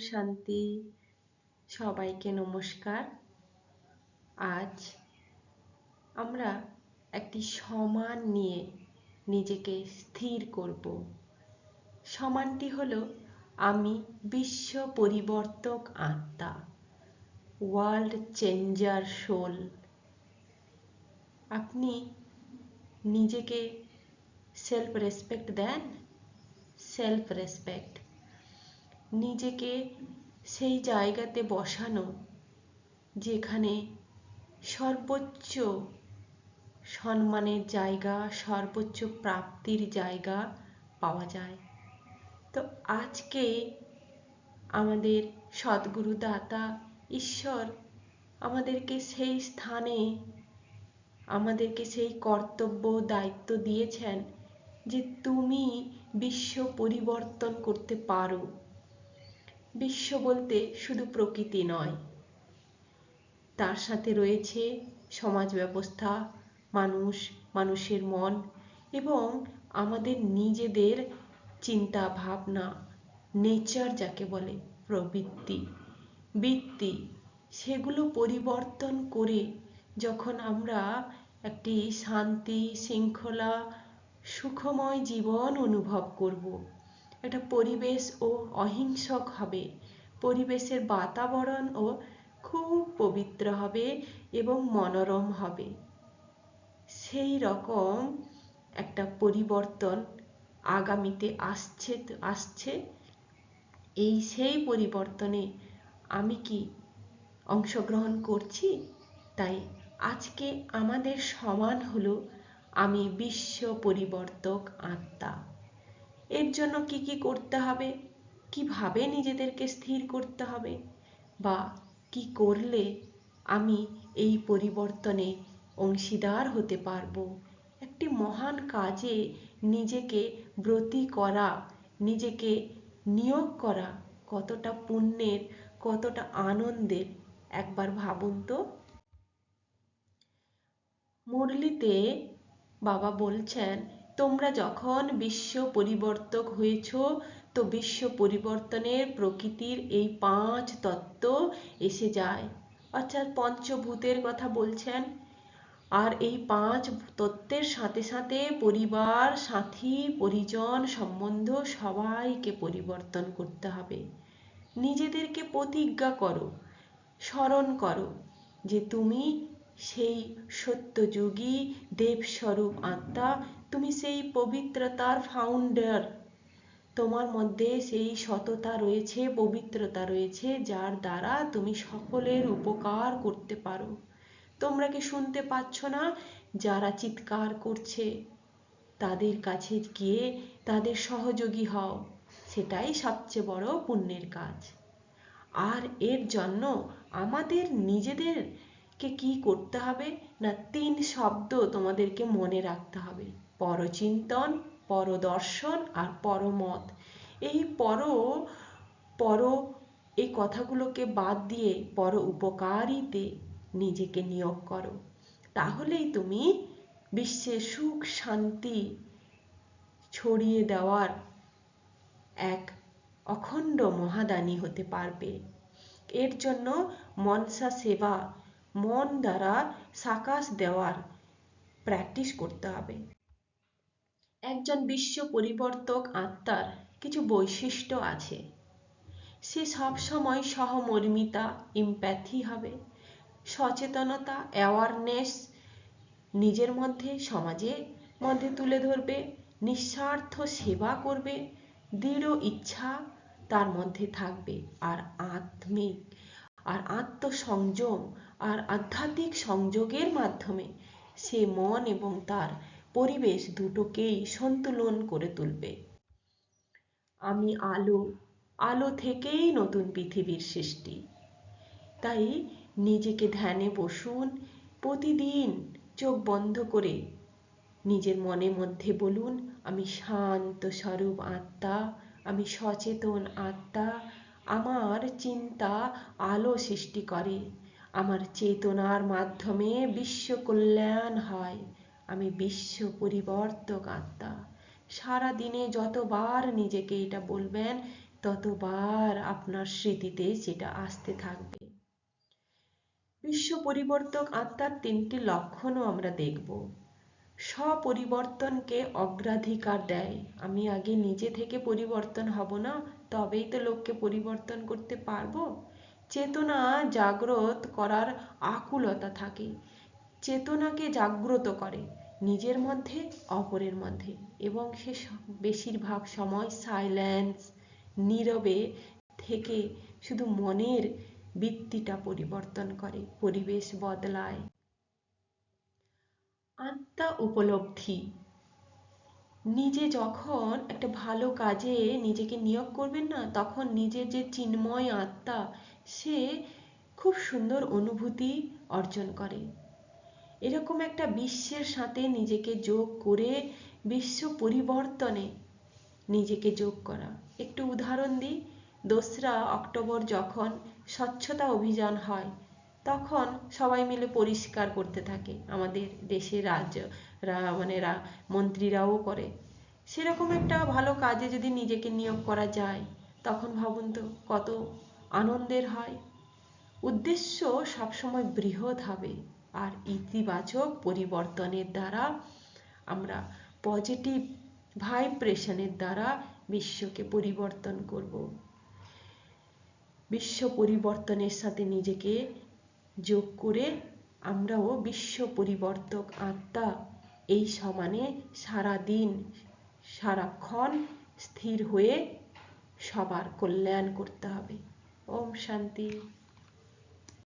শান্তি। সবাইকে নমস্কার। আজ আমরা একটি সমান নিয়ে নিজেকে স্থির করব। সমানটি হলো আমি বিশ্ব পরিবর্তক আত্মা, ওয়ার্ল্ড চেঞ্জার সোল। আপনি নিজেকে সেলফ রেসপেক্ট দেন? সেলফ রেসপেক্ট, নিজেকে সেই জায়গাতে বসানো যেখানে সর্বোচ্চ সম্মানের জায়গা, সর্বোচ্চ প্রাপ্তির জায়গা পাওয়া যায়। তো আজকে আমাদের সদ্গুরু দাতা ঈশ্বর আমাদেরকে সেই স্থানে, আমাদেরকে সেই কর্তব্য দায়িত্ব দিয়েছেন যে তুমি বিশ্ব পরিবর্তন করতে পারো। বিশ্ব বলতে শুধু প্রকৃতি নয়, তার সাথে রয়েছে সমাজ ব্যবস্থা, মানুষ, মানুষের মন এবং আমাদের নিজেদের চিন্তা ভাবনা, নেচার যাকে বলে, প্রবৃত্তি, বৃত্তি, সেগুলো পরিবর্তন করে যখন আমরা একটি শান্তি, শৃঙ্খলা, সুখময় জীবন অনুভব করব, একটা পরিবেশ ও অহিংসক হবে, পরিবেশের বাতাবরণ ও খুব পবিত্র হবে এবং মনোরম হবে। সেই রকম একটা পরিবর্তন আগামীতে আসছে। সেই পরিবর্তনে আমি কি অংশগ্রহণ করছি? তাই আজকে আমাদের সমান হলো আমি বিশ্ব পরিবর্তক আত্মা। এর জন্য কি কি করতে হবে, কিভাবে নিজেদেরকে স্থির করতে হবে, বা কি করলে আমি এই পরিবর্তনে অংশীদার হতে পারবো। একটি মহান কাজে নিজেকে ব্রতী করা, নিজেকে নিয়োগ করা কতটা পুণ্যের, কতটা আনন্দের, একবার ভাবুন তো। মুরলিতে বাবা বলছেন, তোমরা যখন বিশ্ব পরিবর্তক হয়েছ, তো বিশ্ব পরিবর্তনের প্রকৃতির এই 5 তত্ত্ব এসে যায়, অর্থাৎ পঞ্চভূতের কথা বলছেন। আর এই 5 তত্ত্বের সাথে সাথে পরিবার, সাথী, পরিজন, সম্বন্ধ সবাইকে পরিবর্তন করতে হবে। নিজেদেরকে প্রতিজ্ঞা করো, স্মরণ করো যে তুমি সেই সত্যযোগী দেবস্বরূপ আত্মা, তুমি সেই পবিত্রতার ফাউন্ডার। তোমার মধ্যে সেই সততা রয়েছে, পবিত্রতা রয়েছে, যার দ্বারা তুমি সকলের উপকার করতে পারো। তোমরা কি শুনতে পাচ্ছ না যারা চিৎকার করছে? তাদের কাছে গিয়ে তাদের সহযোগী হও, সেটাই সবচেয়ে বড় পুণ্যের কাজ। আর এর জন্য আমাদের নিজেদেরকে কি করতে হবে না, 3 শব্দ তোমাদেরকে মনে রাখতে হবে: পরচিন্তন, পরদর্শন আর পরমত। এই পর এই কথাগুলোকে বাদ দিয়ে পর উপকারিতে নিজেকে নিয়োগ করো। তাহলেই তুমি বিশ্বে সুখ শান্তি ছড়িয়ে দেওয়ার এক অখণ্ড মহাদানী হতে পারবে। এর জন্য মনসা সেবা, মন দ্বারা সাকাশ দেওয়ার প্র্যাকটিস করতে হবে। একজন বিশ্ব পরিবর্তক আত্মার কিছু বৈশিষ্ট্য আছে। সে সবসময় সহমর্মিতা, এমপ্যাথি হবে, সচেতনতা, অ্যাওয়ারনেস নিজের মধ্যে, সমাজের মধ্যে তুলে ধরবে, নিঃস্বার্থ সেবা করবে, দৃঢ় ইচ্ছা তার মধ্যে থাকবে, আর আত্মসংযম আর আধ্যাত্মিক সংযোগের মাধ্যমে সে মন এবং তার পরিবেশ দুটোকেই সন্তুলন করে তুলবে। আমি আলো, আলো থেকেই নতুন পৃথিবীর সৃষ্টি। তাই নিজেকে ধ্যানে বসুন, প্রতিদিন চোখ বন্ধ করে নিজের মনের মধ্যে বলুন, আমি শান্ত স্বরূপ আত্মা, আমি সচেতন আত্মা, আমার চিন্তা আলো সৃষ্টি করে, আমার চেতনার মাধ্যমে বিশ্ব কল্যাণ হয়, আমি বিশ্ব পরিবর্তক আত্মা। সারা দিনে যতবার নিজেকে এটা বলবেন, ততবার আপনার স্মৃতিতে সেটা আসতে থাকবে। বিশ্ব পরিবর্তক আত্মার তিনটি লক্ষণও আমরা দেখব। স্বপরিবর্তনকে অগ্রাধিকার দেয়। আমি আগে নিজে থেকে পরিবর্তন হব না, তবেই তো লোককে পরিবর্তন করতে পারবো। চেতনা জাগ্রত করার আকুলতা থাকে, চেতনাকে জাগ্রত করে নিজের মধ্যে, অপরের মধ্যে, এবং সে বেশিরভাগ সময় সাইলেন্স, নীরবে থেকে শুধু মনের বৃত্তিটা পরিবর্তন করে, পরিবেশ বদলায়। আত্মা উপলব্ধি। নিজে যখন একটা ভালো কাজে নিজেকে নিয়োগ করবেন না, তখন নিজের যে চিন্ময় আত্মা, সে খুব সুন্দর অনুভূতি অর্জন করে। এরকম একটা বিশ্বের সাথে নিজেকে যোগ করে বিশ্ব পরিবর্তনে নিজেকে যোগ করা। একটু উদাহরণ দিই, 2রা অক্টোবর যখন স্বচ্ছতা অভিযান হয়, তখন সবাই মিলে পরিষ্কার করতে থাকে, আমাদের দেশের মন্ত্রীরাও করে। সেরকম একটা ভালো কাজে যদি নিজেকে নিয়োগ করা যায়, তখন ভাবুন তো কত আনন্দের হয়। উদ্দেশ্য সবসময় বৃহৎ হবে, আর ইতিবাচক পরিবর্তনের দ্বারা আমরা পজিটিভ ভাইব্রেশনের দ্বারা বিশ্বকে পরিবর্তন করব। বিশ্ব পরিবর্তনের সাথে নিজেকে যোগ করে আমরাও বিশ্ব পরিবর্তক আত্মা এই সমানে সারাদিন সারাক্ষণ স্থির হয়ে সবার কল্যাণ করতে হবে। ওম শান্তি।